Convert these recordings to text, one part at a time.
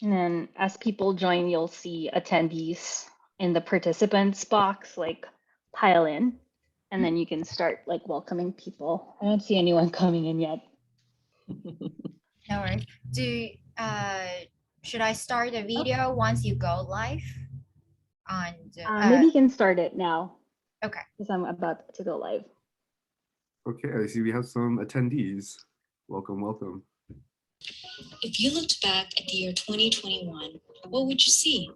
And then as people join, you'll see attendees in the participants box, like pile in, and then you can start like welcoming people. I don't see anyone coming in yet. No worries. Should I start the video once you go live? Maybe you can start it now. Okay. Because I'm about to go live. Okay, I see we have some attendees. Welcome, welcome. If you looked back at the year 2021, what would you see?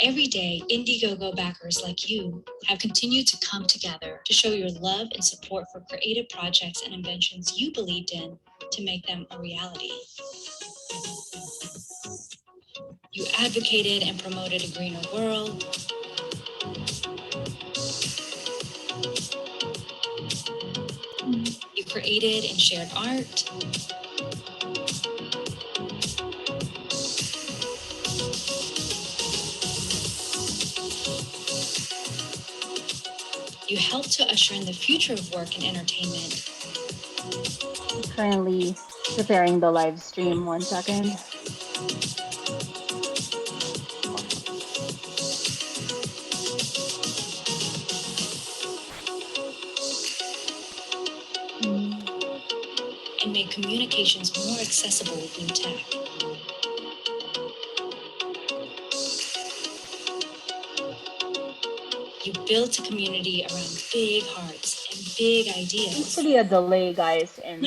Every day, Indiegogo backers like you have continued to come together to show your love and support for creative projects and inventions you believed in to make them a reality. You advocated and promoted a greener world. You created and shared art. You helped to usher in the future of work and entertainment. I'm currently preparing the live stream. 1 second. And made communications more accessible with new tech. You built a community around big hearts and big ideas. Seems to be a delay, guys, in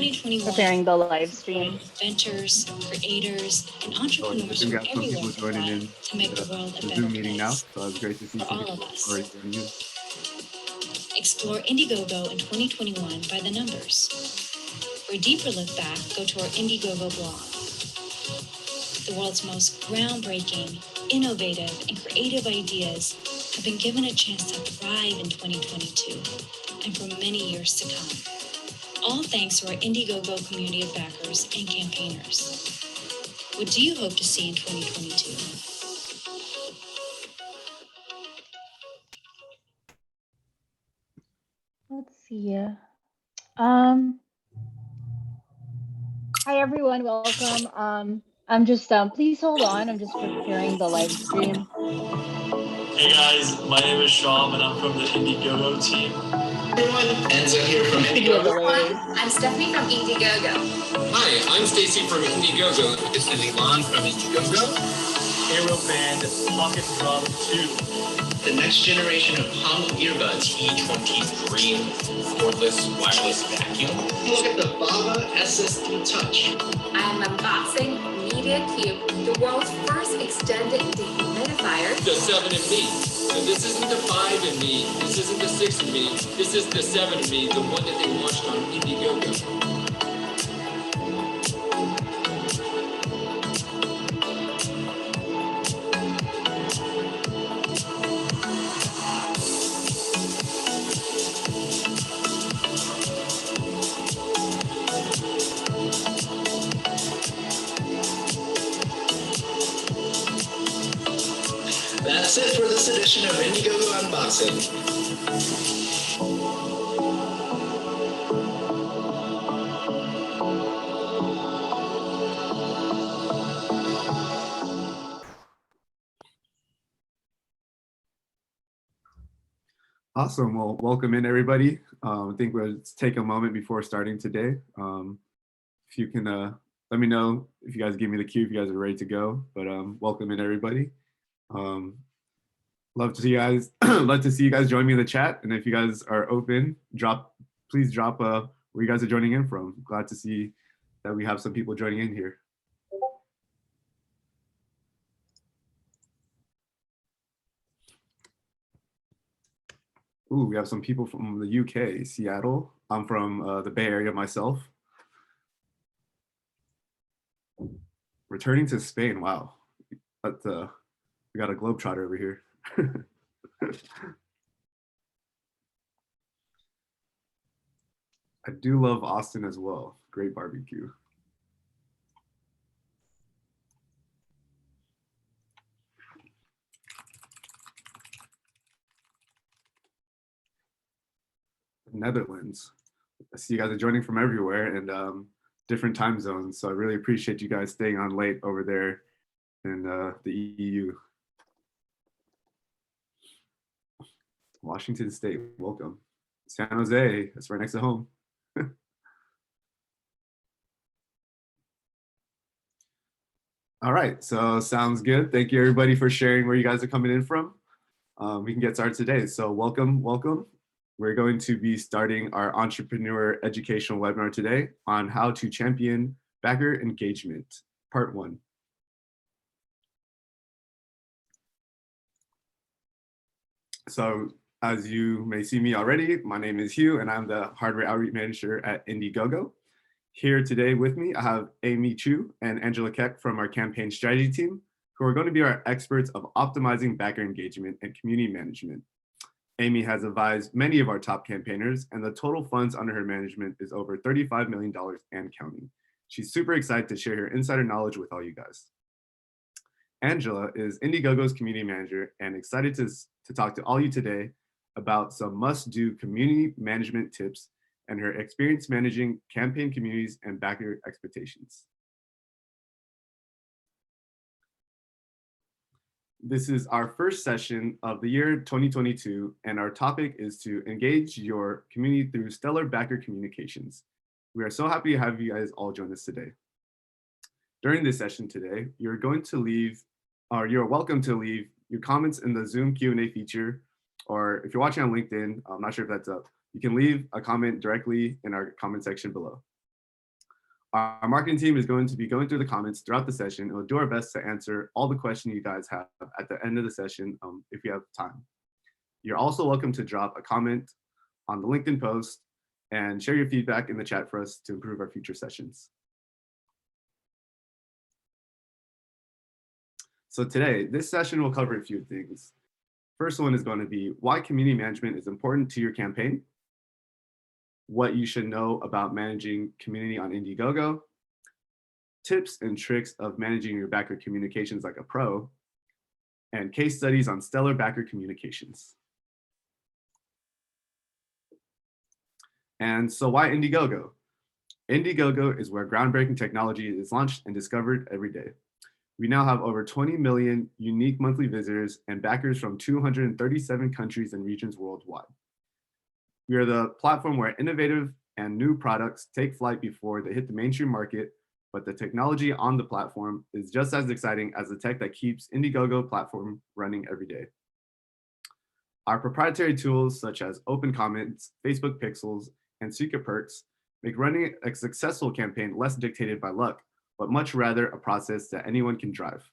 preparing the live stream. Inventors, creators, and entrepreneurs from everywhere combined to make the world a better Zoom meeting now, place so it's great to see for some all of people us. already joining in. Explore Indiegogo in 2021 by the numbers. For a deeper look back, go to our Indiegogo blog. The world's most groundbreaking, innovative, and creative ideas have been given a chance to thrive in 2022 and for many years to come. All thanks to our Indiegogo community of backers and campaigners. What do you hope to see in 2022? Let's see. Hi everyone, welcome. I'm just please hold on. I'm just preparing the live stream. Hey guys, my name is Sham and I'm from the Indiegogo team. Everyone, Enzo here from Indiegogo. I'm Stephanie from Indiegogo. Hi, I'm Stacy from Indiegogo. This is Ilan from Indiegogo. Aerial Band Pocket Drum 2. The next generation of hum earbuds, E23 cordless wireless vacuum. Look at the Baba SSD Touch. I'm unboxing Media Cube, the world's first extended dehumidifier. The 7&Me. So this isn't the 5&Me. This isn't the 6&Me. This is the 7&Me, the one that they launched on Indiegogo. That's it for this edition of Indiegogo Unboxing. Awesome. Well, welcome in everybody. I think we'll take a moment before starting today. If you can let me know if you guys give me the cue, if you guys are ready to go. But welcome in everybody. Love to see you guys. Love to see you guys join me in the chat. And if you guys are open, please drop where you guys are joining in from. Glad to see that we have some people joining in here. Ooh, we have some people from the UK, Seattle. I'm from the Bay Area myself. Returning to Spain, wow. But, we got a globetrotter over here. I do love Austin as well. Great barbecue. Netherlands. I see you guys are joining from everywhere and different time zones. So I really appreciate you guys staying on late over there in the EU. Washington State, welcome. San Jose, that's right next to home. All right, so sounds good. Thank you everybody for sharing where you guys are coming in from. We can get started today. So welcome. We're going to be starting our entrepreneur educational webinar today on how to champion backer engagement, part 1. So as you may see me already, my name is Hugh and I'm the hardware outreach manager at Indiegogo. Here today with me, I have Amy Chu and Angela Keck from our campaign strategy team, who are going to be our experts of optimizing backer engagement and community management. Amy has advised many of our top campaigners, and the total funds under her management is over $35 million and counting. She's super excited to share her insider knowledge with all you guys. Angela is Indiegogo's community manager and excited to talk to all you today about some must-do community management tips and her experience managing campaign communities and backer expectations. This is our first session of the year 2022, and our topic is to engage your community through stellar backer communications. We are so happy to have you guys all join us today. During this session today, you're welcome to leave your comments in the Zoom Q&A feature, or if you're watching on LinkedIn, I'm not sure if that's up, you can leave a comment directly in our comment section below. Our marketing team is going to be going through the comments throughout the session, and we'll do our best to answer all the questions you guys have at the end of the session if you have time. You're also welcome to drop a comment on the LinkedIn post and share your feedback in the chat for us to improve our future sessions. So today, this session will cover a few things. First one is going to be why community management is important to your campaign, what you should know about managing community on Indiegogo, tips and tricks of managing your backer communications like a pro, and case studies on stellar backer communications. And so why Indiegogo? Indiegogo is where groundbreaking technology is launched and discovered every day. We now have over 20 million unique monthly visitors and backers from 237 countries and regions worldwide. We are the platform where innovative and new products take flight before they hit the mainstream market, but the technology on the platform is just as exciting as the tech that keeps Indiegogo platform running every day. Our proprietary tools such as open comments, Facebook pixels, and secret perks make running a successful campaign less dictated by luck, but much rather a process that anyone can drive.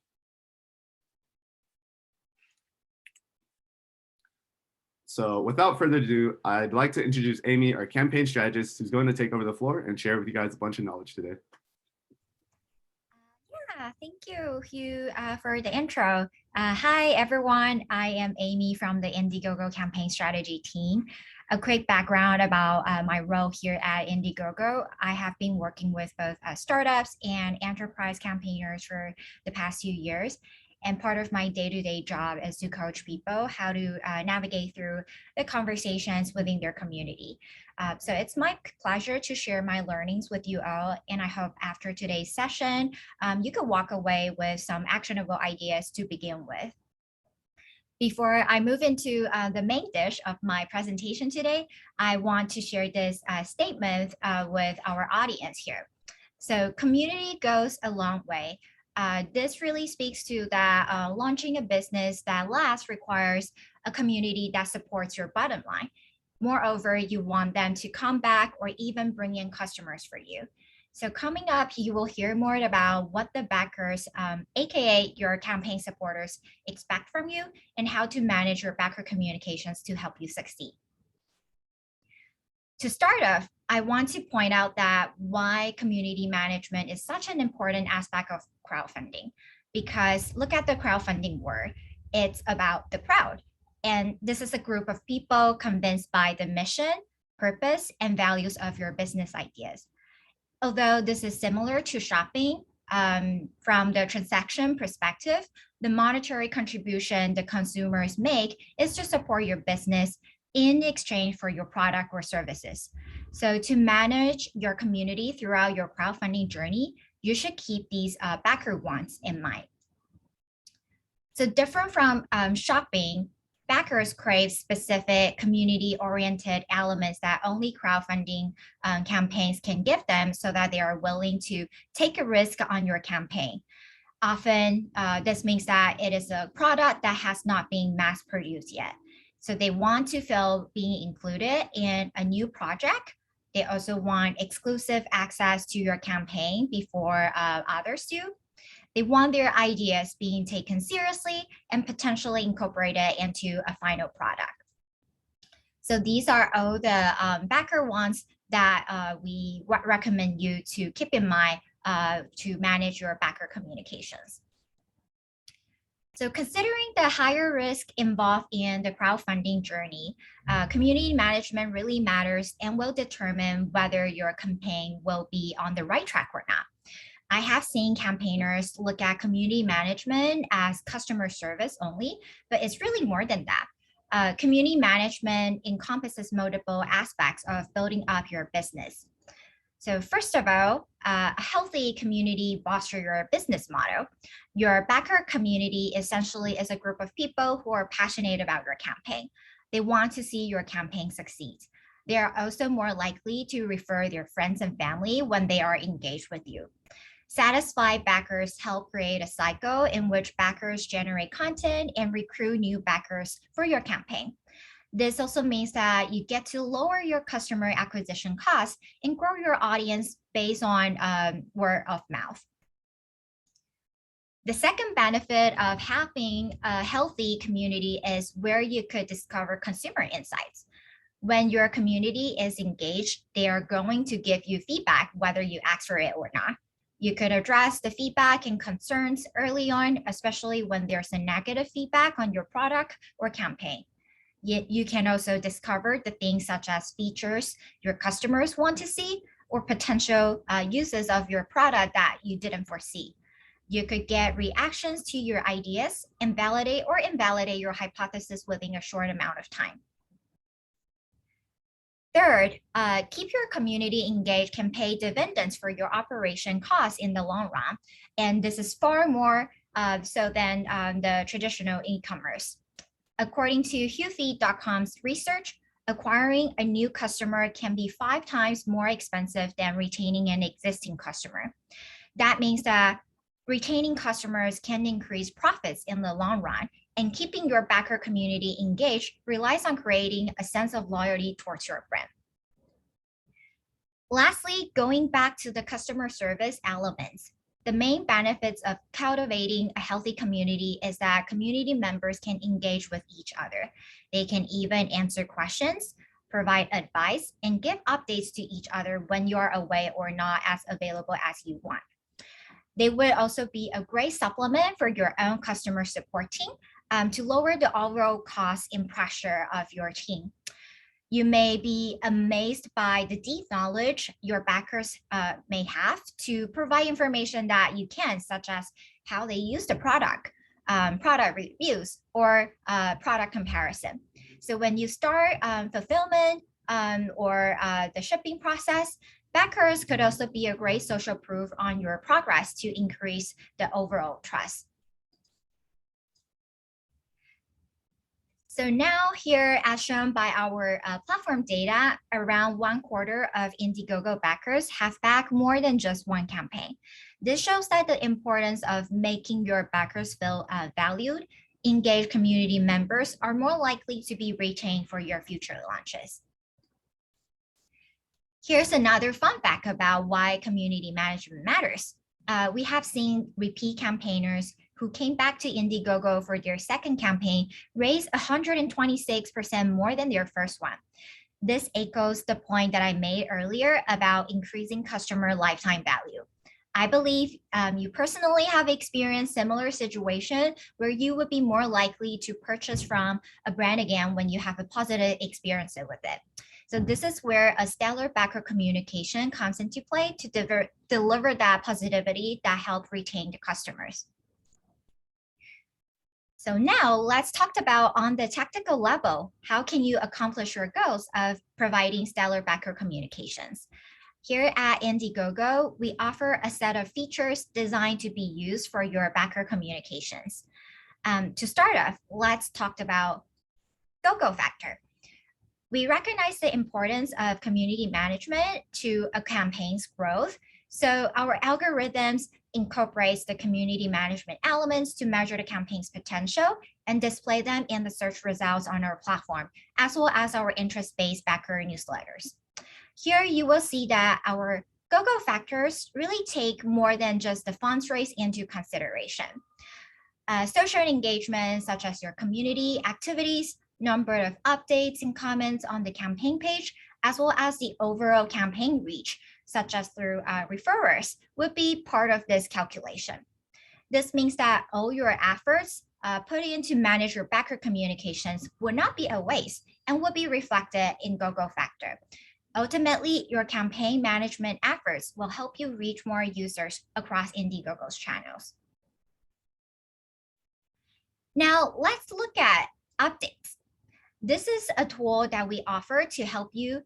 So without further ado, I'd like to introduce Amy, our campaign strategist, who's going to take over the floor and share with you guys a bunch of knowledge today. Yeah, thank you, Hugh, for the intro. Hi, everyone. I am Amy from the Indiegogo campaign strategy team. A quick background about my role here at Indiegogo. I have been working with both startups and enterprise campaigners for the past few years. And part of my day-to-day job is to coach people how to navigate through the conversations within their community. So it's my pleasure to share my learnings with you all. And I hope after today's session, you can walk away with some actionable ideas to begin with. Before I move into the main dish of my presentation today, I want to share this statement with our audience here. So community goes a long way. This really speaks to that launching a business that lasts requires a community that supports your bottom line. Moreover, you want them to come back or even bring in customers for you. So coming up, you will hear more about what the backers, AKA your campaign supporters, expect from you and how to manage your backer communications to help you succeed. To start off, I want to point out that why community management is such an important aspect of crowdfunding, because look at the crowdfunding word. It's about the crowd. And this is a group of people convinced by the mission, purpose, and values of your business ideas. Although this is similar to shopping, from the transaction perspective, the monetary contribution the consumers make is to support your business in exchange for your product or services. So to manage your community throughout your crowdfunding journey, you should keep these backer wants in mind. So different from shopping, backers crave specific community-oriented elements that only crowdfunding campaigns can give them so that they are willing to take a risk on your campaign. Often, this means that it is a product that has not been mass produced yet. So they want to feel being included in a new project. They also want exclusive access to your campaign before others do. They want their ideas being taken seriously and potentially incorporated into a final product. So these are all the backer wants that we recommend you to keep in mind to manage your backer communications. So considering the higher risk involved in the crowdfunding journey, community management really matters and will determine whether your campaign will be on the right track or not. I have seen campaigners look at community management as customer service only, but it's really more than that. Community management encompasses multiple aspects of building up your business. So first of all, a healthy community fosters your business model. Your backer community essentially is a group of people who are passionate about your campaign. They want to see your campaign succeed. They are also more likely to refer their friends and family when they are engaged with you. Satisfied backers help create a cycle in which backers generate content and recruit new backers for your campaign. This also means that you get to lower your customer acquisition costs and grow your audience based on word of mouth. The second benefit of having a healthy community is where you could discover consumer insights. When your community is engaged, they are going to give you feedback whether you ask for it or not. You could address the feedback and concerns early on, especially when there's a negative feedback on your product or campaign. You can also discover the things such as features your customers want to see or potential uses of your product that you didn't foresee. You could get reactions to your ideas and validate or invalidate your hypothesis within a short amount of time. Third, keep your community engaged can pay dividends for your operation costs in the long run. And this is far more so than the traditional e-commerce. According to HughFeed.com's research, acquiring a new customer can be 5 times more expensive than retaining an existing customer. That means that retaining customers can increase profits in the long run, and keeping your backer community engaged relies on creating a sense of loyalty towards your brand. Lastly, going back to the customer service elements, the main benefits of cultivating a healthy community is that community members can engage with each other. They can even answer questions, provide advice, and give updates to each other when you're away or not as available as you want. They would also be a great supplement for your own customer support team to lower the overall cost and pressure of your team. You may be amazed by the deep knowledge your backers may have to provide information that you can, such as how they use the product, product reviews, or product comparison. So when you start fulfillment or the shipping process, backers could also be a great social proof on your progress to increase the overall trust. So now here, as shown by our platform data, around 1/4 of Indiegogo backers have backed more than just one campaign. This shows that the importance of making your backers feel valued. Engaged community members are more likely to be retained for your future launches. Here's another fun fact about why community management matters. We have seen repeat campaigners who came back to Indiegogo for their second campaign raise 126% more than their first one. This echoes the point that I made earlier about increasing customer lifetime value. I believe you personally have experienced similar situation where you would be more likely to purchase from a brand again when you have a positive experience with it. So this is where a stellar backer communication comes into play to deliver that positivity that help retain the customers. So now let's talk about on the tactical level, how can you accomplish your goals of providing stellar backer communications? Here at Indiegogo, we offer a set of features designed to be used for your backer communications. To start off, let's talk about go-go factor. We recognize the importance of community management to a campaign's growth. So our algorithms incorporates the community management elements to measure the campaign's potential and display them in the search results on our platform, as well as our interest-based backer newsletters. Here you will see that our go-go factors really take more than just the funds raised into consideration. Social engagement, such as your community activities, number of updates and comments on the campaign page, as well as the overall campaign reach, such as through referrers, would be part of this calculation. This means that all your efforts put into manage your backer communications would not be a waste and would be reflected in go-go factor. Ultimately, your campaign management efforts will help you reach more users across Indiegogo's channels. Now, let's look at updates. This is a tool that we offer to help you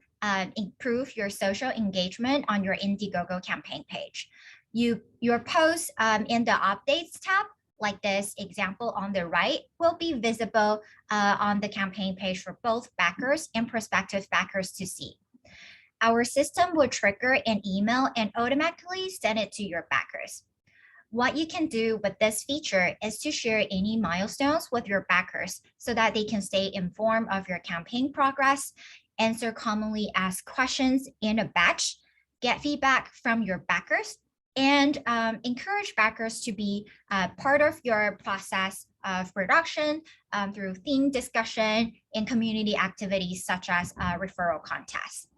improve your social engagement on your Indiegogo campaign page. Your posts in the updates tab, like this example on the right, will be visible on the campaign page for both backers and prospective backers to see. Our system will trigger an email and automatically send it to your backers. What you can do with this feature is to share any milestones with your backers so that they can stay informed of your campaign progress, answer commonly asked questions in a batch, get feedback from your backers, and encourage backers to be part of your process of production through theme discussion and community activities such as referral contests.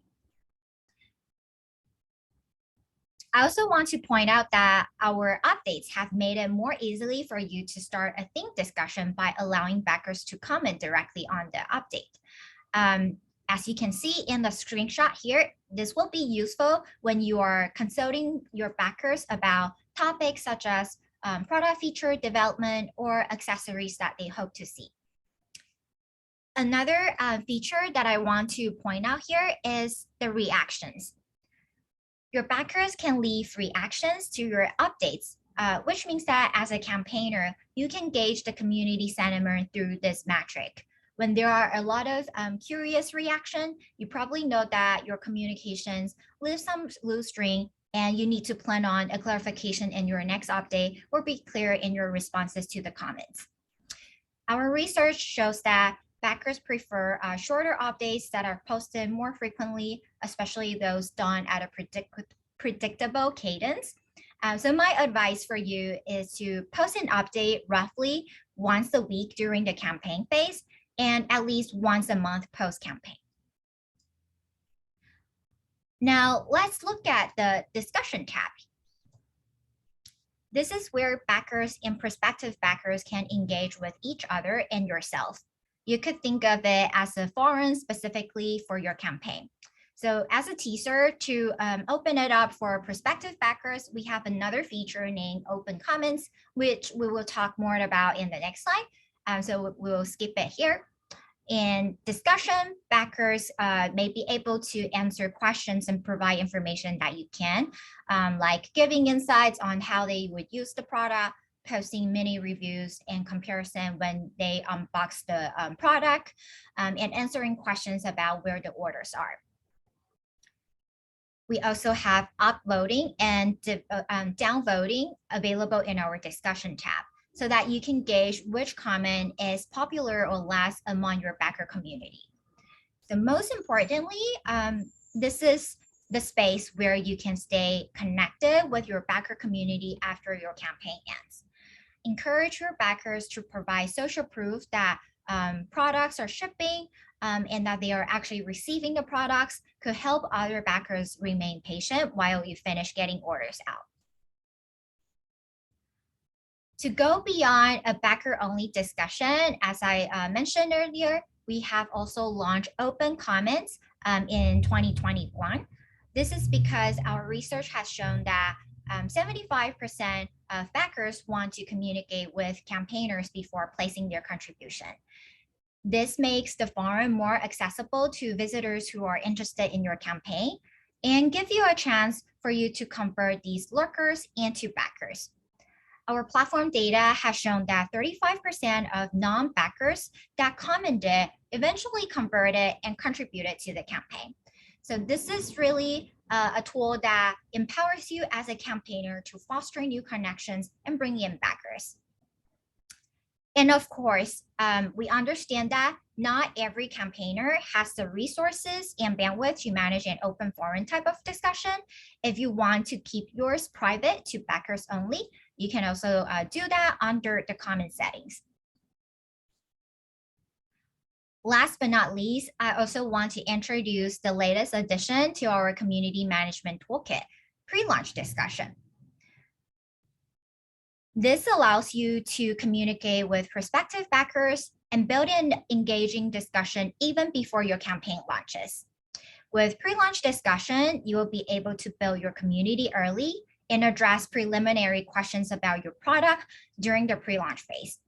I also want to point out that our updates have made it more easily for you to start a theme discussion by allowing backers to comment directly on the update. As you can see in the screenshot here, this will be useful when you are consulting your backers about topics such as product feature development or accessories that they hope to see. Another feature that I want to point out here is the reactions. Your backers can leave reactions to your updates, which means that as a campaigner, you can gauge the community sentiment through this metric. When there are a lot of curious reaction, you probably know that your communications leave some loose string and you need to plan on a clarification in your next update or be clear in your responses to the comments. Our research shows that backers prefer shorter updates that are posted more frequently, especially those done at a predictable cadence. So my advice for you is to post an update roughly once a week during the campaign phase and at least once a month post-campaign. Now let's look at the discussion tab. This is where backers and prospective backers can engage with each other and yourself. You could think of it as a forum specifically for your campaign. So as a teaser to open it up for prospective backers, we have another feature named Open Comments, which we will talk more about in the next slide. So we'll skip it here. In discussion, backers may be able to answer questions and provide information that you can, like giving insights on how they would use the product, posting mini reviews and comparison when they unbox the product, and answering questions about where the orders are. We also have upvoting and downvoting available in our discussion tab so that you can gauge which comment is popular or less among your backer community. So most importantly, this is the space where you can stay connected with your backer community after your campaign ends. Encourage your backers to provide social proof that products are shipping and that they are actually receiving the products could help other backers remain patient while you finish getting orders out. To go beyond a backer-only discussion, as I mentioned earlier, we have also launched Open Comments in 2021. This is because our research has shown that 75% of backers want to communicate with campaigners before placing their contribution. This makes the forum more accessible to visitors who are interested in your campaign and give you a chance for you to convert these lurkers into backers. our platform data has shown that 35% of non-backers that commented eventually converted and contributed to the campaign. So this is really a tool that empowers you as a campaigner to foster new connections and bring in backers. And of course, we understand that not every campaigner has the resources and bandwidth to manage an open forum type of discussion. If you want to keep yours private to backers only, you can also do that under the common settings. Last but not least, I also want to introduce the latest addition to our community management toolkit, pre-launch discussion. This allows you to communicate with prospective backers and build an engaging discussion even before your campaign launches. With pre-launch discussion, you will be able to build your community early and address preliminary questions about your product during the pre-launch phase.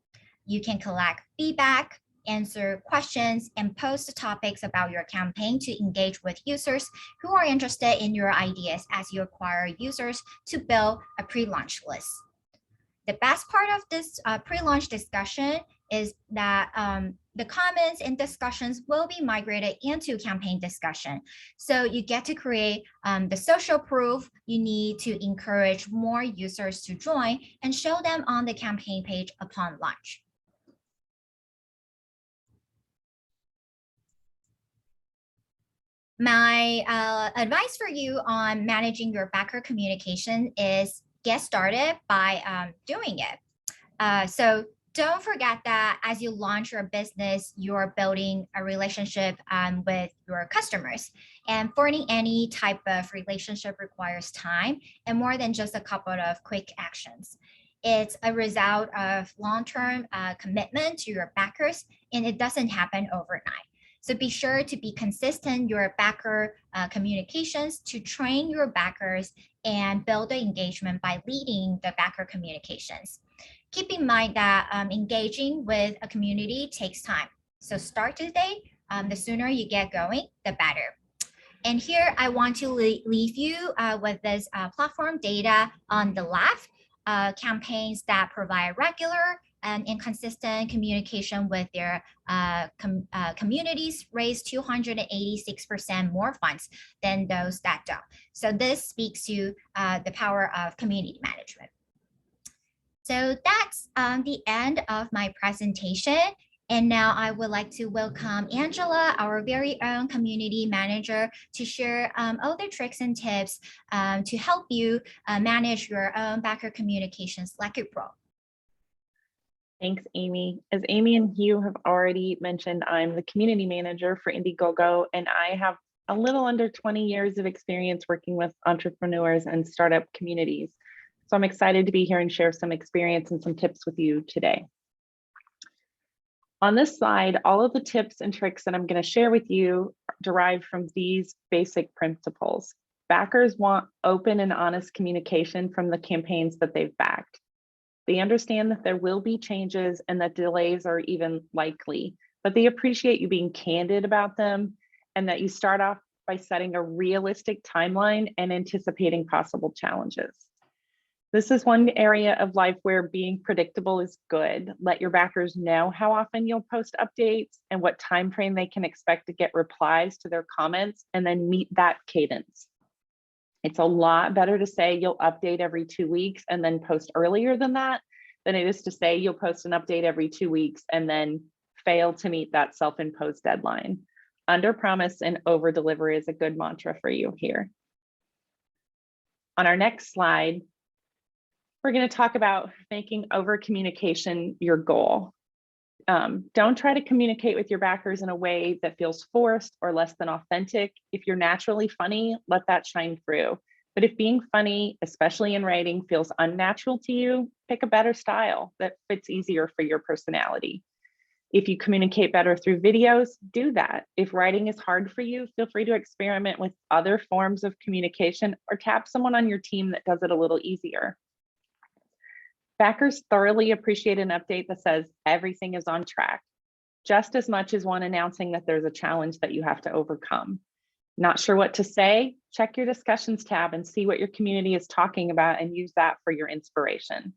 You can collect feedback, answer questions, and post topics about your campaign to engage with users who are interested in your ideas as you acquire users to build a pre-launch list. The best part of this pre-launch discussion is that the comments and discussions will be migrated into campaign discussion. So you get to create the social proof you need to encourage more users to join and show them on the campaign page upon launch. My advice for you on managing your backer communication is get started by doing it. So don't forget that as you launch your business, you're building a relationship with your customers. And forming any type of relationship requires time and more than just a couple of quick actions. It's a result of long-term commitment to your backers, and it doesn't happen overnight. So be sure to be consistent in your backer communications to train your backers and build the engagement by leading the backer communications. Keep in mind that engaging with a community takes time. So start today. The sooner you get going, the better. And here I want to leave you with this platform data on the left, campaigns that provide regular and inconsistent communication with their communities raise 286% more funds than those that don't. So this speaks to the power of community management. So that's the end of my presentation. And now I would like to welcome Angela, our very own community manager, to share all the tricks and tips to help you manage your own backer communications like a pro. Thanks, Amy. As Amy and Hugh have already mentioned, I'm the community manager for Indiegogo, and I have a little under 20 years of experience working with entrepreneurs and startup communities. So I'm excited to be here and share some experience and some tips with you today. On this slide, all of the tips and tricks that I'm going to share with you derive from these basic principles. Backers want open and honest communication from the campaigns that they've backed. They understand that there will be changes and that delays are even likely, but they appreciate you being candid about them and that you start off by setting a realistic timeline and anticipating possible challenges. This is one area of life where being predictable is good. Let your backers know how often you'll post updates and what time frame they can expect to get replies to their comments, and then meet that cadence. It's a lot better to say you'll update every 2 weeks and then post earlier than that than it is to say you'll post an update every 2 weeks and then fail to meet that self-imposed deadline. Under promise and over deliver is a good mantra for you here. On our next slide, we're going to talk about making over communication your goal. Don't try to communicate with your backers in a way that feels forced or less than authentic. If you're naturally funny, let that shine through. But if being funny, especially in writing, feels unnatural to you, pick a better style that fits easier for your personality. If you communicate better through videos, do that. If writing is hard for you, feel free to experiment with other forms of communication or tap someone on your team that does it a little easier. Backers thoroughly appreciate an update that says everything is on track, just as much as one announcing that there's a challenge that you have to overcome. Not sure what to say? Check your discussions tab and see what your community is talking about and use that for your inspiration.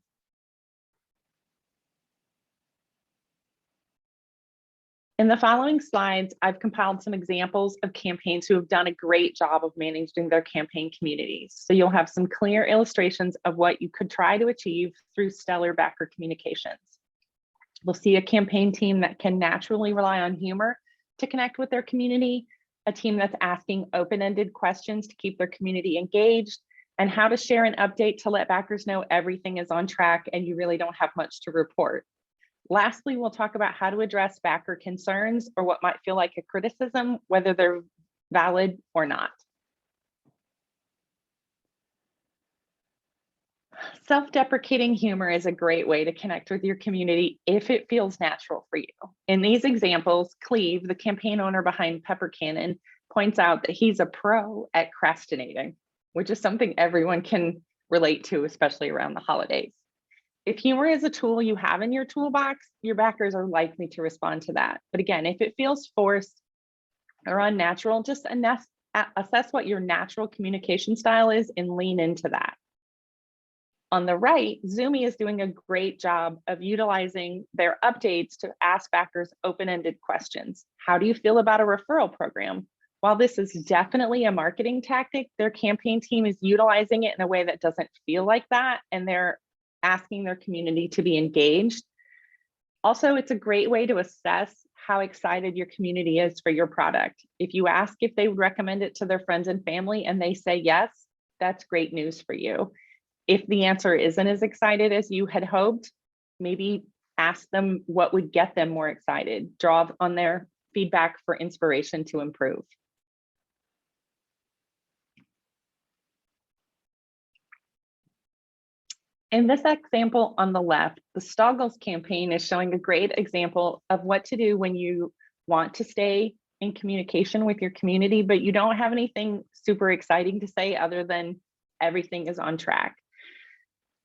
In the following slides, I've compiled some examples of campaigns who have done a great job of managing their campaign communities. So you'll have some clear illustrations of what you could try to achieve through stellar backer communications. We'll see a campaign team that can naturally rely on humor to connect with their community, a team that's asking open-ended questions to keep their community engaged, and how to share an update to let backers know everything is on track and you really don't have much to report. Lastly, we'll talk about how to address backer concerns or what might feel like a criticism, whether they're valid or not. Self-deprecating humor is a great way to connect with your community if it feels natural for you. In these examples, Cleve, the campaign owner behind Pepper Cannon, points out that he's a pro at crastinating, which is something everyone can relate to, especially around the holidays. If humor is a tool you have in your toolbox, your backers are likely to respond to that. But again, if it feels forced or unnatural, just assess what your natural communication style is and lean into that. On the right, Zoomy is doing a great job of utilizing their updates to ask backers open-ended questions. How do you feel about a referral program? While this is definitely a marketing tactic, their campaign team is utilizing it in a way that doesn't feel like that, and they're asking their community to be engaged. Also, it's a great way to assess how excited your community is for your product. If you ask if they would recommend it to their friends and family and they say yes, that's great news for you. If the answer isn't as excited as you had hoped, maybe ask them what would get them more excited. Draw on their feedback for inspiration to improve. In this example on the left, the Stoggles campaign is showing a great example of what to do when you want to stay in communication with your community, but you don't have anything super exciting to say other than everything is on track.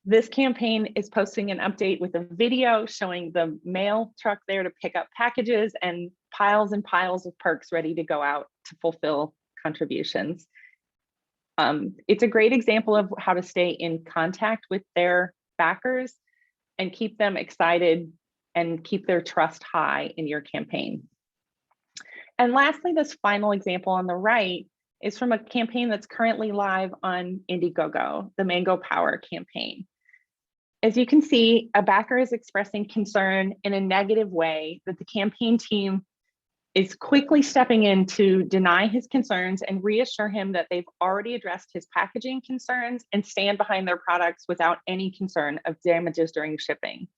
This campaign is posting an update with a video showing the mail truck there to pick up packages and piles of perks ready to go out to fulfill contributions. It's a great example of how to stay in contact with their backers and keep them excited and keep their trust high in your campaign. And lastly, this final example on the right is from a campaign that's currently live on Indiegogo, the Mango Power campaign. As you can see, a backer is expressing concern in a negative way that the campaign team is quickly stepping in to deny his concerns and reassure him that they've already addressed his packaging concerns and stand behind their products without any concern of damages during shipping.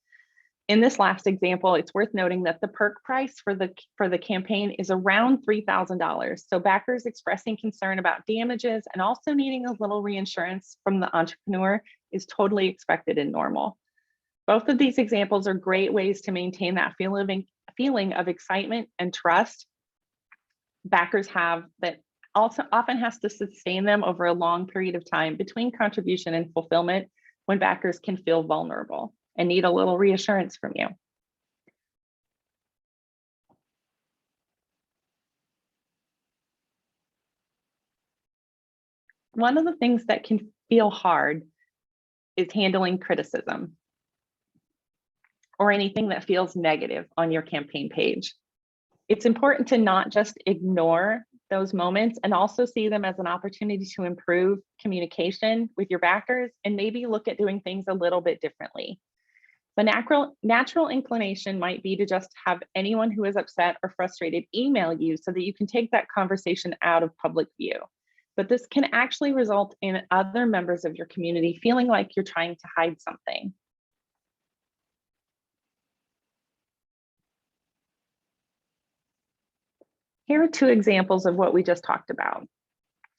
In this last example, it's worth noting that the perk price for the campaign is around $3,000. So backers expressing concern about damages and also needing a little reinsurance from the entrepreneur is totally expected and normal. Both of these examples are great ways to maintain that feeling of excitement and trust backers have that also often has to sustain them over a long period of time between contribution and fulfillment, when backers can feel vulnerable and need a little reassurance from you. One of the things that can feel hard is handling criticism or anything that feels negative on your campaign page. It's important to not just ignore those moments and also see them as an opportunity to improve communication with your backers and maybe look at doing things a little bit differently. The natural inclination might be to just have anyone who is upset or frustrated email you so that you can take that conversation out of public view. But this can actually result in other members of your community feeling like you're trying to hide something. Here are two examples of what we just talked about.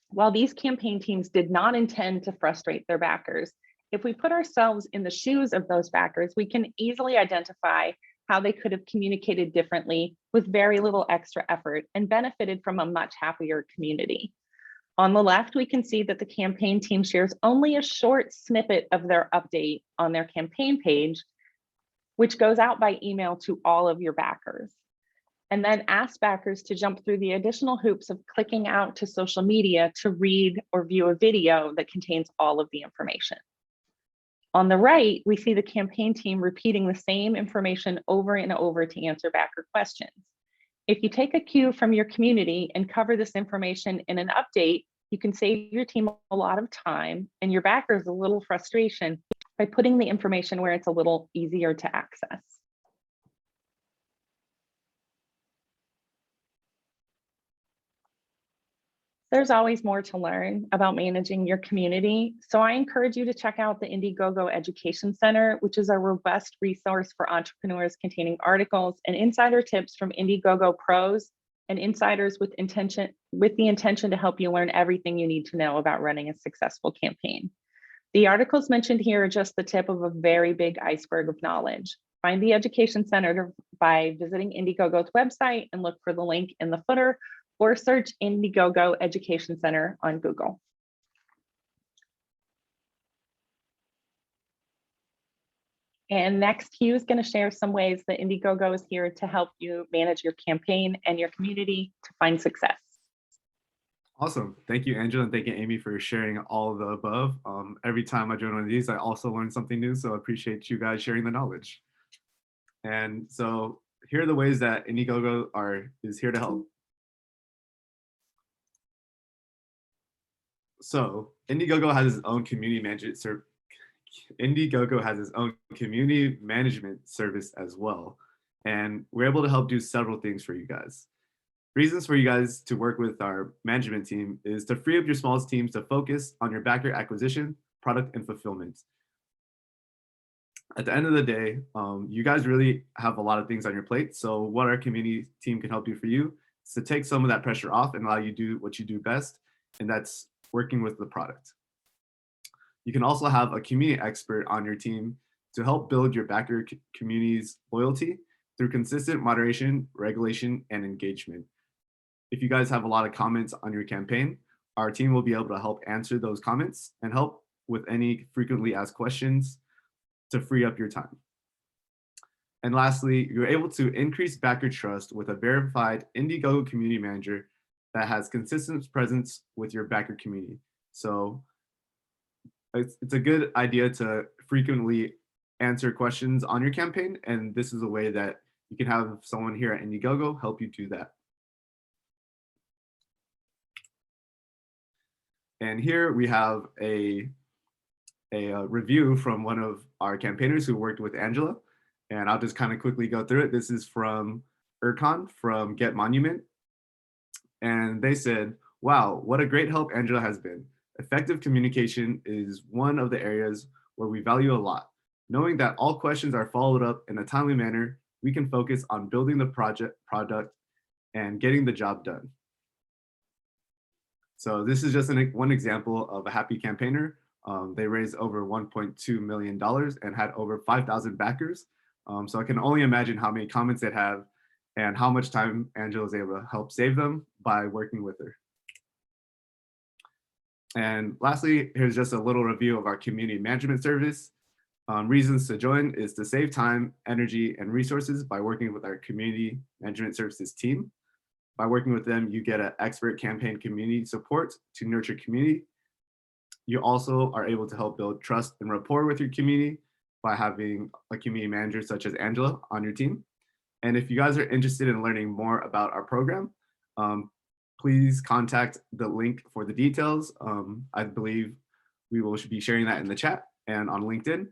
While these campaign teams did not intend to frustrate their backers, if we put ourselves in the shoes of those backers, we can easily identify how they could have communicated differently with very little extra effort and benefited from a much happier community. On the left, we can see that the campaign team shares only a short snippet of their update on their campaign page, which goes out by email to all of your backers, and then ask backers to jump through the additional hoops of clicking out to social media to read or view a video that contains all of the information. On the right, we see the campaign team repeating the same information over and over to answer backer questions. If you take a cue from your community and cover this information in an update, you can save your team a lot of time and your backers a little frustration by putting the information where it's a little easier to access. There's always more to learn about managing your community, so I encourage you to check out the Indiegogo Education Center, which is a robust resource for entrepreneurs containing articles and insider tips from Indiegogo pros and insiders with the intention to help you learn everything you need to know about running a successful campaign. The articles mentioned here are just the tip of a very big iceberg of knowledge. Find the Education Center by visiting Indiegogo's website and look for the link in the footer, or search Indiegogo Education Center on Google. And next, Hugh is going to share some ways that Indiegogo is here to help you manage your campaign and your community to find success. Awesome. Thank you, Angela, and thank you, Amy, for sharing all of the above. Every time I join one of these, I also learn something new, so I appreciate you guys sharing the knowledge. And so here are the ways that Indiegogo is here to help. So Indiegogo has its own community management service as well. And we're able to help do several things for you guys. Reasons for you guys to work with our management team is to free up your smallest teams to focus on your backer acquisition, product, and fulfillment. At the end of the day, you guys really have a lot of things on your plate. So what our community team can help do for you is to take some of that pressure off and allow you to do what you do best, and that's working with the product. You can also have a community expert on your team to help build your backer community's loyalty through consistent moderation, regulation, and engagement. If you guys have a lot of comments on your campaign, our team will be able to help answer those comments and help with any frequently asked questions to free up your time. And lastly, you're able to increase backer trust with a verified Indiegogo community manager that has consistent presence with your backer community. So it's a good idea to frequently answer questions on your campaign, and this is a way that you can have someone here at Indiegogo help you do that. And here we have a review from one of our campaigners who worked with Angela, and I'll just kind of quickly go through it. This is from Erkan from Get Monument. And they said, wow, what a great help Angela has been. Effective communication is one of the areas where we value a lot. Knowing that all questions are followed up in a timely manner, we can focus on building the product and getting the job done. So this is just one example of a happy campaigner. They raised over $1.2 million and had over 5,000 backers. So I can only imagine how many comments they have and how much time Angela was able to help save them by working with her. And lastly, here's just a little review of our community management service. Reasons to join is to save time, energy, and resources by working with our community management services team. By working with them, you get an expert campaign community support to nurture community. You also are able to help build trust and rapport with your community by having a community manager such as Angela on your team. And if you guys are interested in learning more about our program, please contact the link for the details. I believe we will be sharing that in the chat and on LinkedIn.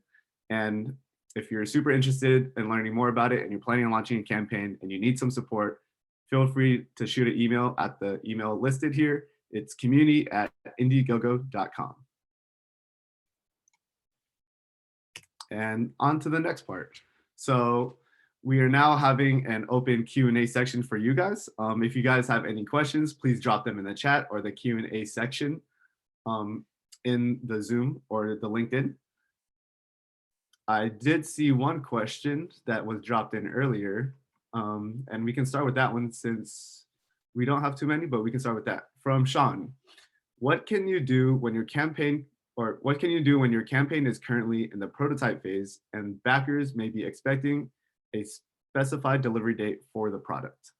And if you're super interested in learning more about it and you're planning on launching a campaign and you need some support, feel free to shoot an email at the email listed here. It's community@indiegogo.com. And on to the next part. So we are now having an open Q&A section for you guys. If you guys have any questions, please drop them in the chat or the Q&A section in the Zoom or the LinkedIn. I did see one question that was dropped in earlier, and we can start with that one since we don't have too many, but we can start with that. From Sean, what can you do when your campaign is currently in the prototype phase and backers may be expecting a specified delivery date for the product?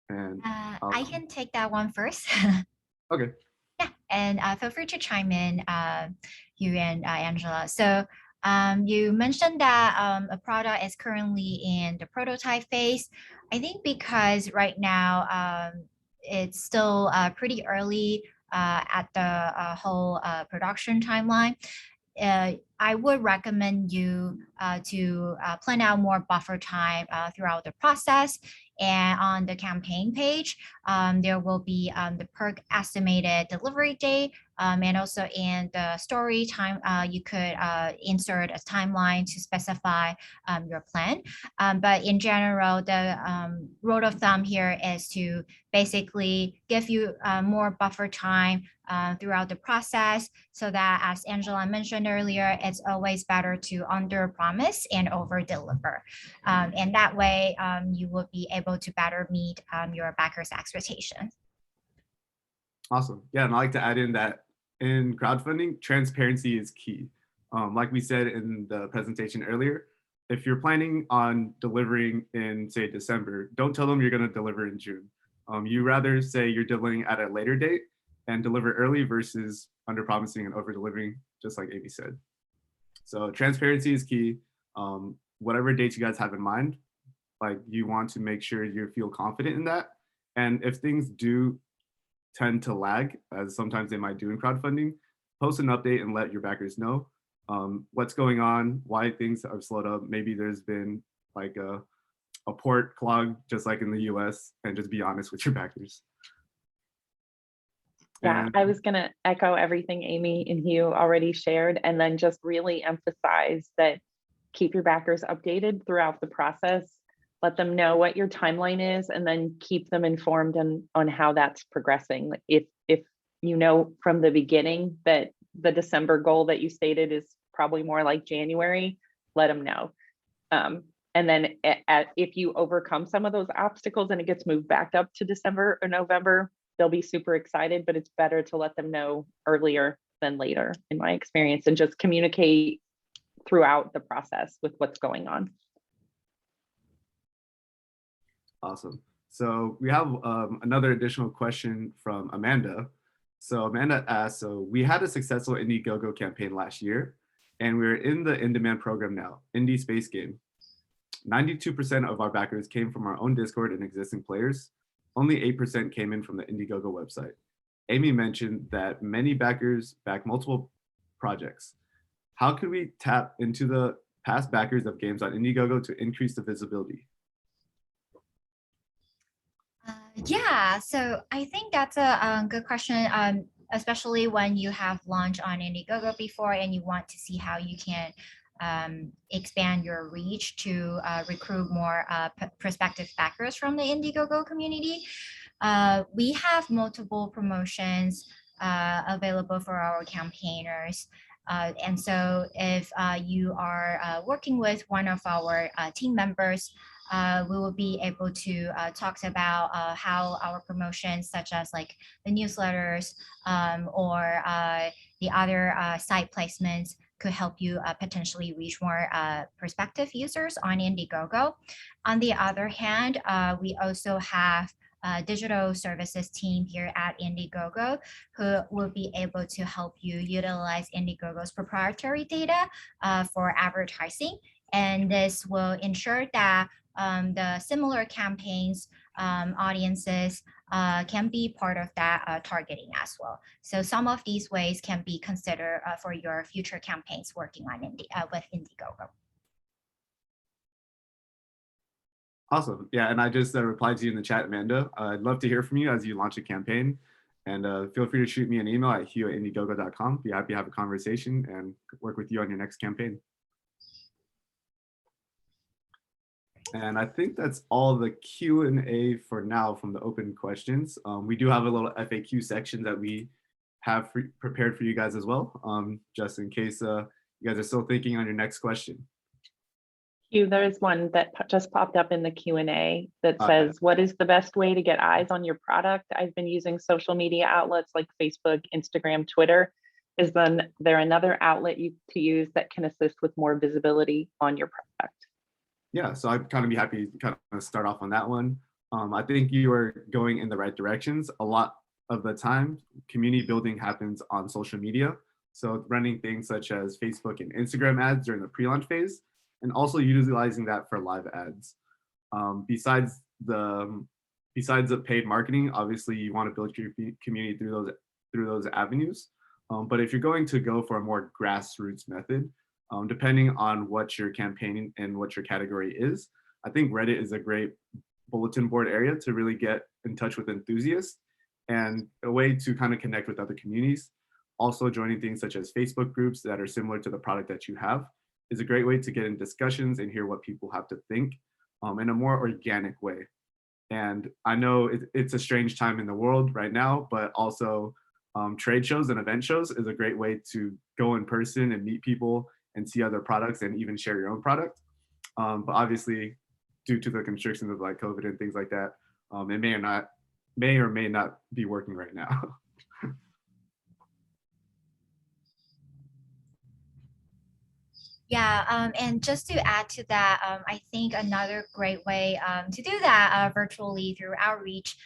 And I can take that one first. Okay. Yeah, and feel free to chime in, you and Angela. So You mentioned that a product is currently in the prototype phase. I think because right now it's still pretty early at the whole production timeline. I would recommend you to plan out more buffer time throughout the process. And on the campaign page, there will be the perk estimated delivery date. And also in the story time, you could insert a timeline to specify your plan. But in general, the rule of thumb here is to basically give you more buffer time throughout the process, so that, as Angela mentioned earlier, it's always better to under promise and over deliver. And that way you will be able to better meet your backers' expectations. Awesome. Yeah, and I like to add in that in crowdfunding, transparency is key. Like we said in the presentation earlier, if you're planning on delivering in, say, December, don't tell them you're going to deliver in June. You rather say you're delivering at a later date and deliver early versus under promising and over delivering, just like Amy said. So transparency is key. Whatever dates you guys have in mind, like, you want to make sure you feel confident in that. And if things do tend to lag, as sometimes they might do in crowdfunding, post an update and let your backers know what's going on, why things have slowed up. Maybe there's been like a port clog, just like in the US, and just be honest with your backers. Yeah, And I was going to echo everything Amy and Hugh already shared, and then just really emphasize that keep your backers updated throughout the process. Let them know what your timeline is, and then keep them informed on how that's progressing. If you know from the beginning that the December goal that you stated is probably more like January, let them know. And then if you overcome some of those obstacles and it gets moved back up to December or November, they'll be super excited, but it's better to let them know earlier than later, in my experience, and just communicate throughout the process with what's going on. awesome. So we have another additional question from Amanda. So Amanda asked, so we had a successful Indiegogo campaign last year, and we're in the in-demand program now, Indie Space Game. 92% of our backers came from our own Discord and existing players. Only 8% came in from the Indiegogo website. Amy mentioned that many backers back multiple projects. How could we tap into the past backers of games on Indiegogo to increase the visibility? Yeah, so I think that's a good question, especially when you have launched on Indiegogo before and you want to see how you can expand your reach to recruit more prospective backers from the Indiegogo community. We have multiple promotions available for our campaigners. And so if you are working with one of our team members, we will be able to talk about how our promotions, such as like the newsletters or the other site placements, could help you potentially reach more prospective users on Indiegogo. On the other hand, we also have a digital services team here at Indiegogo who will be able to help you utilize Indiegogo's proprietary data for advertising. And this will ensure that the similar campaigns audiences can be part of that targeting as well. So some of these ways can be considered for your future campaigns working on with Indiegogo. Awesome. Yeah, and I just replied to you in the chat, Amanda. I'd love to hear from you as you launch a campaign. And feel free to shoot me an email at hugh@indiegogo.com. Be happy to have a conversation and work with you on your next campaign. And I think that's all the Q&A for now from the open questions. We do have a little FAQ section that we have prepared for you guys as well, just in case you guys are still thinking on your next question. Hugh, there's one that just popped up in the Q&A that says, what is the best way to get eyes on your product? I've been using social media outlets like Facebook, Instagram, Twitter. Is there another outlet to use that can assist with more visibility on your product? Yeah, so I'd kind of be happy to kind of start off on that one. I think you are going in the right directions. A lot of the time, community building happens on social media. So running things such as Facebook and Instagram ads during the pre-launch phase, and also utilizing that for live ads. Besides the paid marketing, obviously you want to build your community through those avenues. But if you're going to go for a more grassroots method, depending on what your campaign and what your category is, I think Reddit is a great bulletin board area to really get in touch with enthusiasts and a way to kind of connect with other communities. Also joining things such as Facebook groups that are similar to the product that you have is a great way to get in discussions and hear what people have to think in a more organic way. And I know it's a strange time in the world right now, but also trade shows and event shows is a great way to go in person and meet people and see other products and even share your own product. But obviously, due to the constrictions of like COVID and things like that, it may or may not be working right now. Yeah, and just to add to that, I think another great way to do that virtually through outreach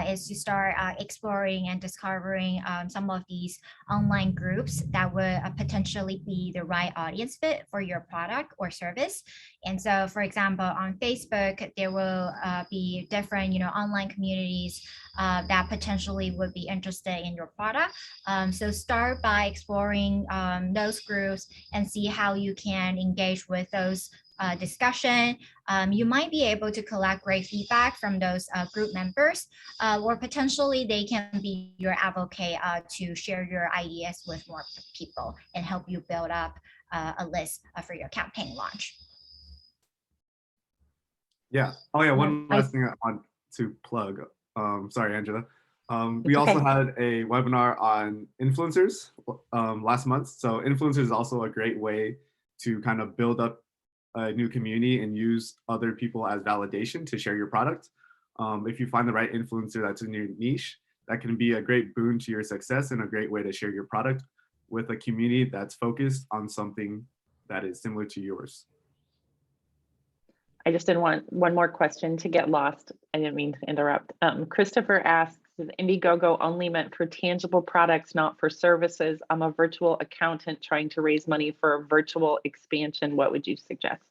is to start exploring and discovering some of these online groups that would potentially be the right audience fit for your product or service. And so, for example, on Facebook, there will be different, online communities that potentially would be interested in your product. So start by exploring those groups and see how you can engage with those discussion. You might be able to collect great feedback from those group members, or potentially they can be your advocate to share your ideas with more people and help you build up a list for your campaign launch. Yeah. Oh yeah. One last thing I want to plug. Sorry, Angela. We also had a webinar on influencers last month. So influencers is also a great way to kind of build up a new community and use other people as validation to share your product. If you find the right influencer that's in your niche, that can be a great boon to your success and a great way to share your product with a community that's focused on something that is similar to yours. I just didn't want one more question to get lost. I didn't mean to interrupt. Christopher asks, is Indiegogo only meant for tangible products, not for services? I'm a virtual accountant trying to raise money for a virtual expansion. What would you suggest?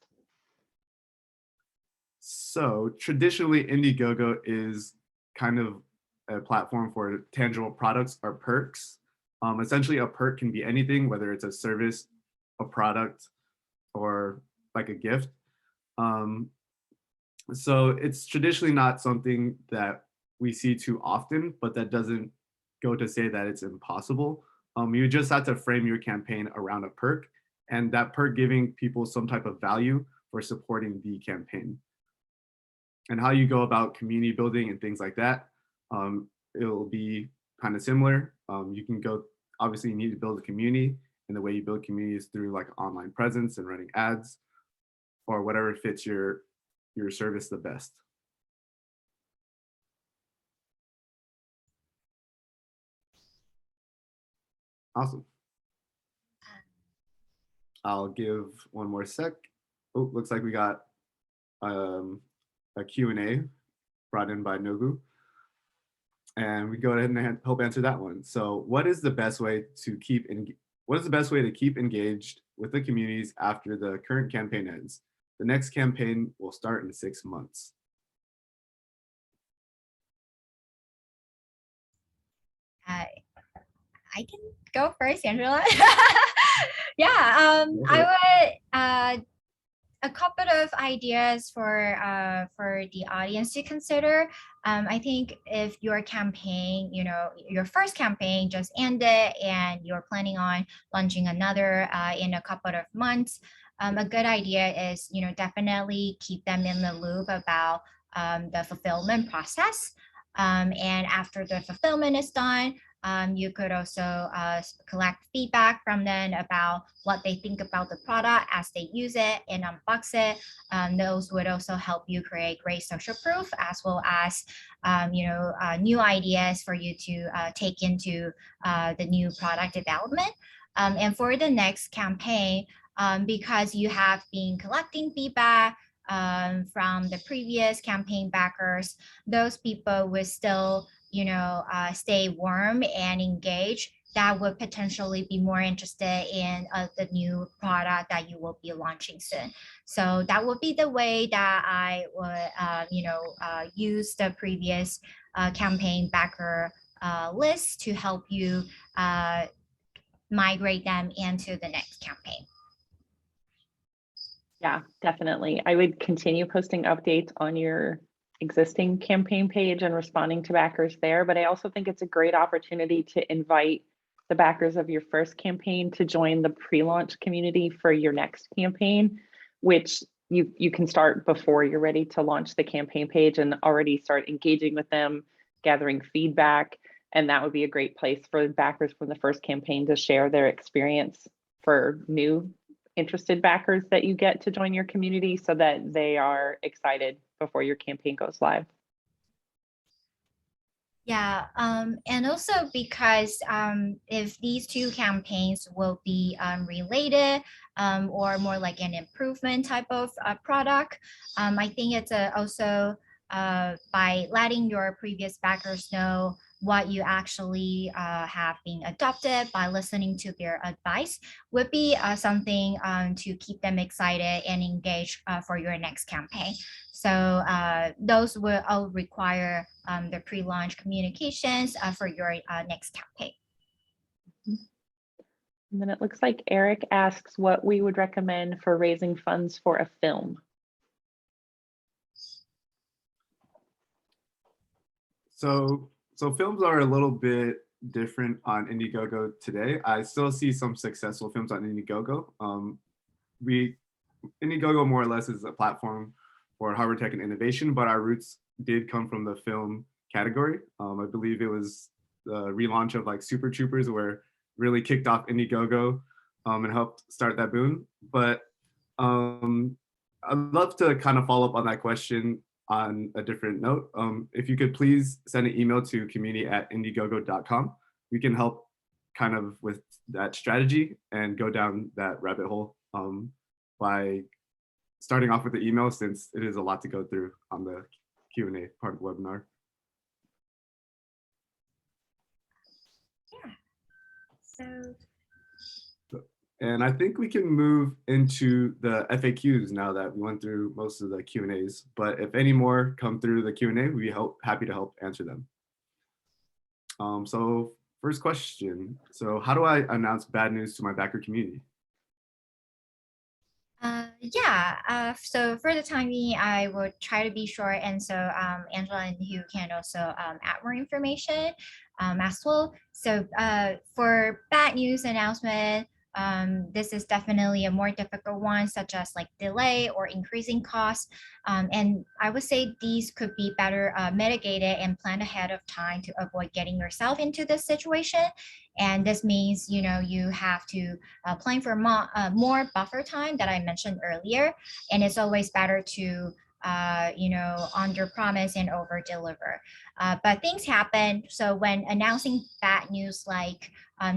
So traditionally, Indiegogo is kind of a platform for tangible products or perks. Essentially, a perk can be anything, whether it's a service, a product, or like a gift. So it's traditionally not something that we see too often, but that doesn't go to say that it's impossible. You just have to frame your campaign around a perk, and that perk giving people some type of value for supporting the campaign. And how you go about community building and things like that, it'll be kind of similar. You can go, obviously you need to build a community, and the way you build communities through like online presence and running ads or whatever fits your service the best. Awesome. I'll give one more sec. Oh, looks like we got a Q&A brought in by Nogu. And we go ahead and help answer that one. So what is the best way to keep engaged with the communities after the current campaign ends? The next campaign will start in 6 months. I can go first, Angela. Yeah, I would a couple of ideas for the audience to consider. I think if your campaign, your first campaign just ended and you're planning on launching another in a couple of months, a good idea is, definitely keep them in the loop about the fulfillment process. And after the fulfillment is done, you could also collect feedback from them about what they think about the product as they use it and unbox it. Those would also help you create great social proof, as well as new ideas for you to take into the new product development. And for the next campaign, because you have been collecting feedback from the previous campaign backers, those people will still stay warm and engaged. that would potentially be more interested in the new product that you will be launching soon. So that would be the way that I would, use the previous campaign backer list to help you migrate them into the next campaign. Yeah, definitely. I would continue posting updates on your existing campaign page and responding to backers there. But I also think it's a great opportunity to invite the backers of your first campaign to join the pre-launch community for your next campaign, which you can start before you're ready to launch the campaign page and already start engaging with them, gathering feedback. And that would be a great place for backers from the first campaign to share their experience for new interested backers that you get to join your community so that they are excited before your campaign goes live. Yeah, and also because if these two campaigns will be related or more like an improvement type of product, I think it's also by letting your previous backers know what you actually have been adopted by listening to their advice would be something to keep them excited and engaged for your next campaign. So those will all require the pre-launch communications for your next campaign. And then it looks like Eric asks what we would recommend for raising funds for a film. So films are a little bit different on Indiegogo today. I still see some successful films on Indiegogo. Indiegogo more or less is a platform for hardware tech and innovation, but our roots did come from the film category. I believe it was the relaunch of like Super Troopers where really kicked off Indiegogo and helped start that boom. But I'd love to kind of follow up on that question on a different note. If you could please send an email to community@indiegogo.com. We can help kind of with that strategy and go down that rabbit hole by starting off with the email, since it is a lot to go through on the Q&A part of the webinar. Yeah. So. And I think we can move into the FAQs now that we went through most of the Q&As. But if any more come through the Q&A, we'd be happy to help answer them. So first question. So how do I announce bad news to my backer community? So for the time being, I would try to be short. And so Angela and Hugh can also add more information as well. So for bad news announcement, this is definitely a more difficult one, such as like delay or increasing costs. And I would say these could be better mitigated and planned ahead of time to avoid getting yourself into this situation. And this means, you have to plan for more buffer time that I mentioned earlier. And it's always better to under promise and over deliver. But things happen. So when announcing bad news like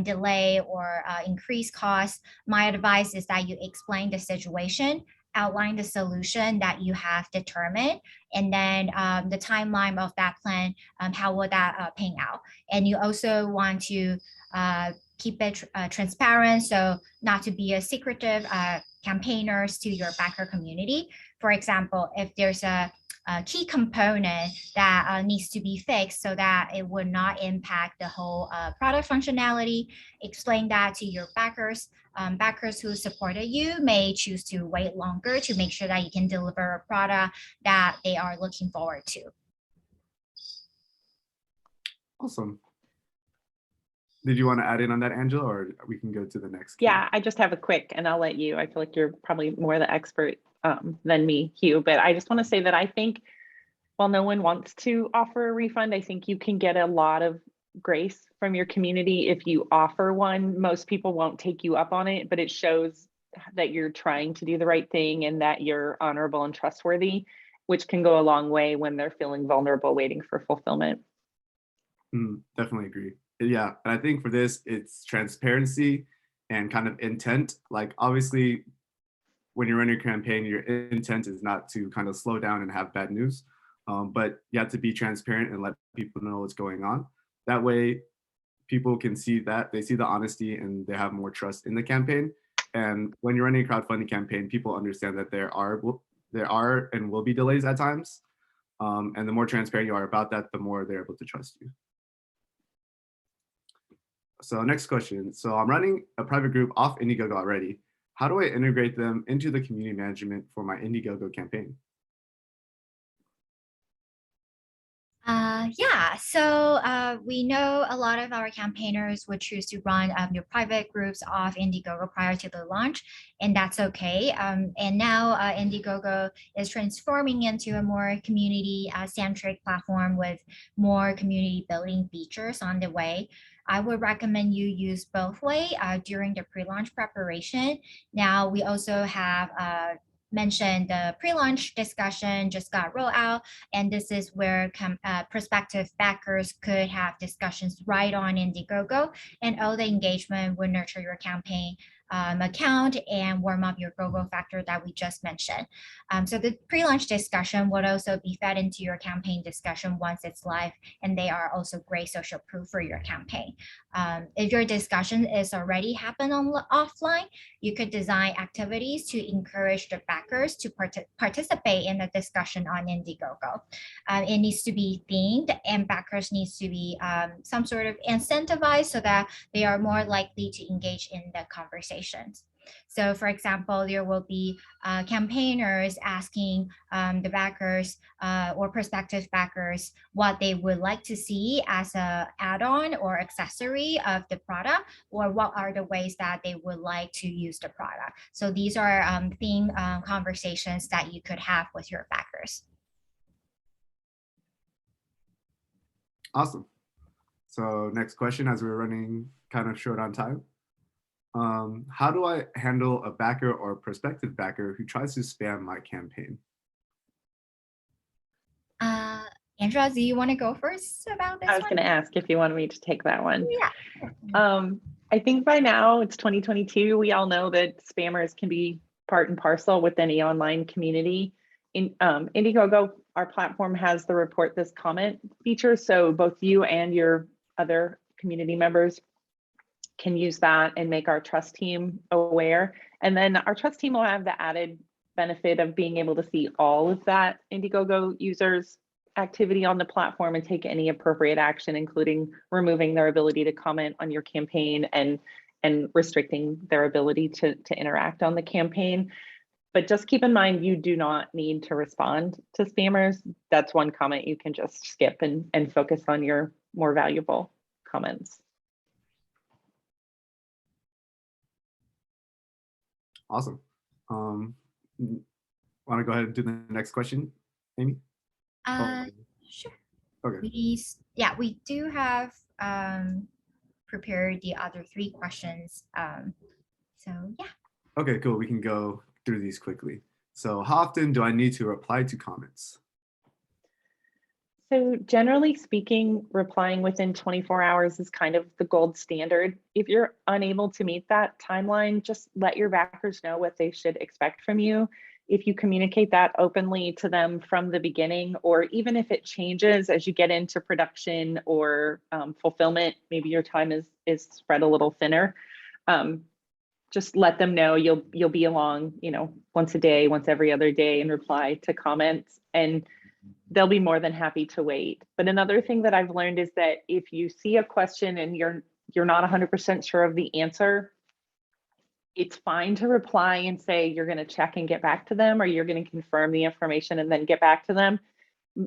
delay or increased costs, my advice is that you explain the situation, outline the solution that you have determined, and then the timeline of that plan, how will that pan out. And you also want to keep it transparent, so not to be a secretive campaigners to your backer community. For example, if there's a key component that needs to be fixed so that it would not impact the whole product functionality, explain that to your backers. Backers who supported you may choose to wait longer to make sure that you can deliver a product that they are looking forward to. Awesome. Did you want to add in on that, Angela, or we can go to the next? Yeah, I just have a quick, and I'll let you. I feel like you're probably more the expert than me, Hugh, but I just want to say that I think while no one wants to offer a refund, I think you can get a lot of grace from your community if you offer one. Most people won't take you up on it, but it shows that you're trying to do the right thing and that you're honorable and trustworthy, which can go a long way when they're feeling vulnerable waiting for fulfillment. Definitely agree. Yeah, and I think for this, it's transparency and kind of intent. Like obviously, when you're running a campaign, your intent is not to kind of slow down and have bad news, but you have to be transparent and let people know what's going on. That way, people can see that, they see the honesty and they have more trust in the campaign. And when you're running a crowdfunding campaign, people understand that there are and will be delays at times. And the more transparent you are about that, the more they're able to trust you. So next question. So I'm running a private group off Indiegogo already. How do I integrate them into the community management for my Indiegogo campaign? Yeah, so we know a lot of our campaigners would choose to run your private groups off Indiegogo prior to the launch, and that's okay. And now Indiegogo is transforming into a more community-centric platform with more community building features on the way. I would recommend you use both way during the pre-launch preparation. Now we also have mentioned the pre-launch discussion just got rolled out, and this is where prospective backers could have discussions right on Indiegogo, and all the engagement will nurture your campaign account and warm up your GoGo factor that we just mentioned. So the pre-launch discussion would also be fed into your campaign discussion once it's live, and they are also great social proof for your campaign. If your discussion is already happened offline, you could design activities to encourage the backers to participate in the discussion on Indiegogo. It needs to be themed, and backers needs to be some sort of incentivized so that they are more likely to engage in the conversations. So for example, there will be campaigners asking the backers or prospective backers what they would like to see as a add-on or accessory of the product, or what are the ways that they would like to use the product. So these are theme conversations that you could have with your backers. Awesome. So next question, as we're running kind of short on time. How do I handle a backer or prospective backer who tries to spam my campaign? Andrea, do you want to go first about this? I was going to ask if you wanted me to take that one. Yeah. I think by now it's 2022. We all know that spammers can be part and parcel with any online community. In Indiegogo, our platform has the report this comment feature, so both you and your other community members can use that and make our trust team aware. And then our trust team will have the added benefit of being able to see all of that Indiegogo users' activity on the platform and take any appropriate action, including removing their ability to comment on your campaign and restricting their ability to interact on the campaign. But just keep in mind, you do not need to respond to spammers. That's one comment you can just skip and focus on your more valuable comments. Awesome. Want to go ahead and do the next question, Amy? Sure. Okay. We do have prepared the other 3 questions. So yeah. Okay, cool. We can go through these quickly. So how often do I need to reply to comments? So generally speaking, replying within 24 hours is kind of the gold standard. If you're unable to meet that timeline, just let your backers know what they should expect from you. If you communicate that openly to them from the beginning, or even if it changes as you get into production or fulfillment, maybe your time is spread a little thinner. Just let them know you'll be along, once a day, once every other day, and reply to comments, and they'll be more than happy to wait. But another thing that I've learned is that if you see a question and you're not 100% sure of the answer, it's fine to reply and say you're going to check and get back to them, or you're going to confirm the information and then get back to them.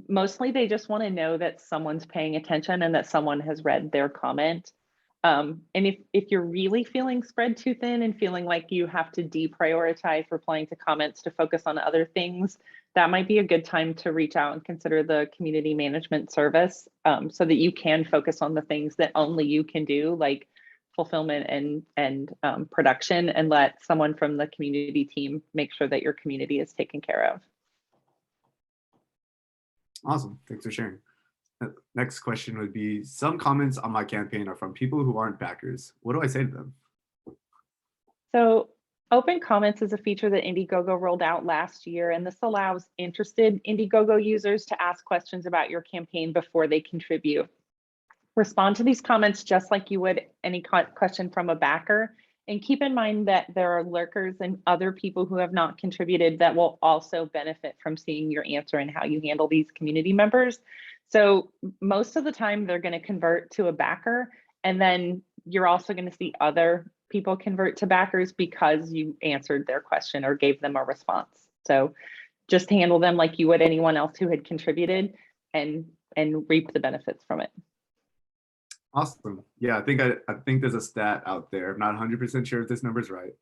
Mostly they just want to know that someone's paying attention and that someone has read their comment. And if you're really feeling spread too thin and feeling like you have to deprioritize replying to comments to focus on other things, that might be a good time to reach out and consider the community management service, so that you can focus on the things that only you can do, like fulfillment and production, and let someone from the community team make sure that your community is taken care of. Awesome. Thanks for sharing. Next question would be, some comments on my campaign are from people who aren't backers. What do I say to them? So open comments is a feature that Indiegogo rolled out last year, and this allows interested Indiegogo users to ask questions about your campaign before they contribute. Respond to these comments just like you would any question from a backer. And keep in mind that there are lurkers and other people who have not contributed that will also benefit from seeing your answer and how you handle these community members. So most of the time they're going to convert to a backer, and then you're also going to see other people convert to backers because you answered their question or gave them a response. So just handle them like you would anyone else who had contributed, and reap the benefits from it. Awesome. Yeah, I think there's a stat out there. I'm not 100% sure if this number is right,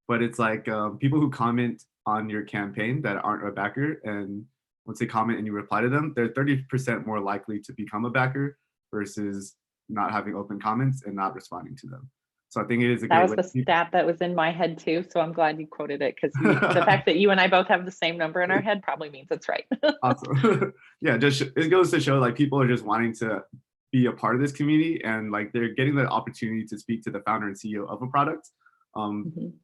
but it's like people who comment on your campaign that aren't a backer, and once they comment and you reply to them, they're 30% more likely to become a backer versus not having open comments and not responding to them. So I think it is a great way. That was the stat that was in my head too. So I'm glad you quoted it, because the fact that you and I both have the same number in our head probably means it's right. Awesome. Yeah, just it goes to show like people are just wanting to be a part of this community, and like they're getting the opportunity to speak to the founder and CEO of a product.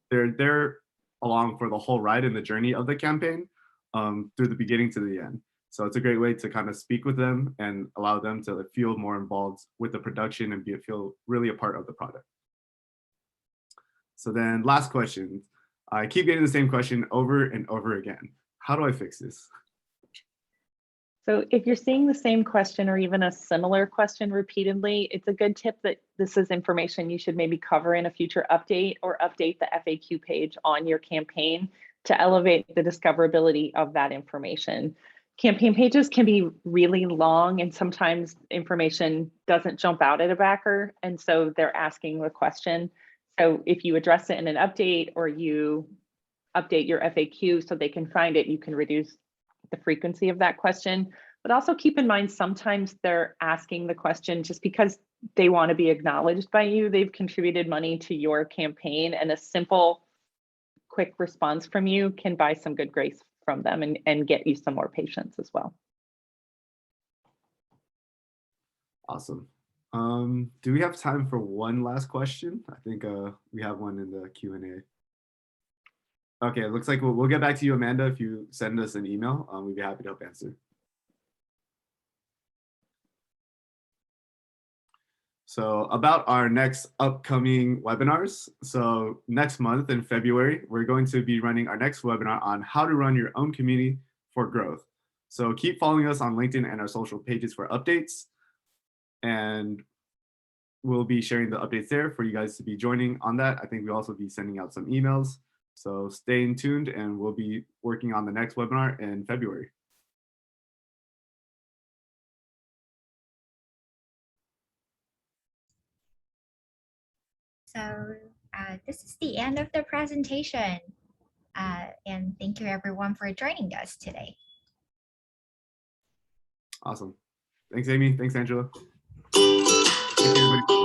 They're along for the whole ride in the journey of the campaign, through the beginning to the end. So it's a great way to kind of speak with them and allow them to feel more involved with the production and feel really a part of the product. So then last question. I keep getting the same question over and over again. How do I fix this? So if you're seeing the same question or even a similar question repeatedly, it's a good tip that this is information you should maybe cover in a future update, or update the FAQ page on your campaign to elevate the discoverability of that information. Campaign pages can be really long, and sometimes information doesn't jump out at a backer, and so they're asking the question. So if you address it in an update, or you update your FAQ so they can find it, you can reduce the frequency of that question. But also keep in mind, sometimes they're asking the question just because they want to be acknowledged by you. They've contributed money to your campaign, and a simple, quick response from you can buy some good grace from them and get you some more patience as well. Awesome. Do we have time for one last question? I think we have one in the Q&A. Okay, it looks like we'll get back to you, Amanda. If you send us an email, we'd be happy to help answer. So about our next upcoming webinars. So next month in February, we're going to be running our next webinar on how to run your own community for growth. So keep following us on LinkedIn and our social pages for updates. And we'll be sharing the updates there for you guys to be joining on that. I think we'll also be sending out some emails. So stay tuned, and we'll be working on the next webinar in February. So this is the end of the presentation. And thank you everyone for joining us today. Awesome. Thanks, Amy. Thanks, Angela. Thank you, everybody.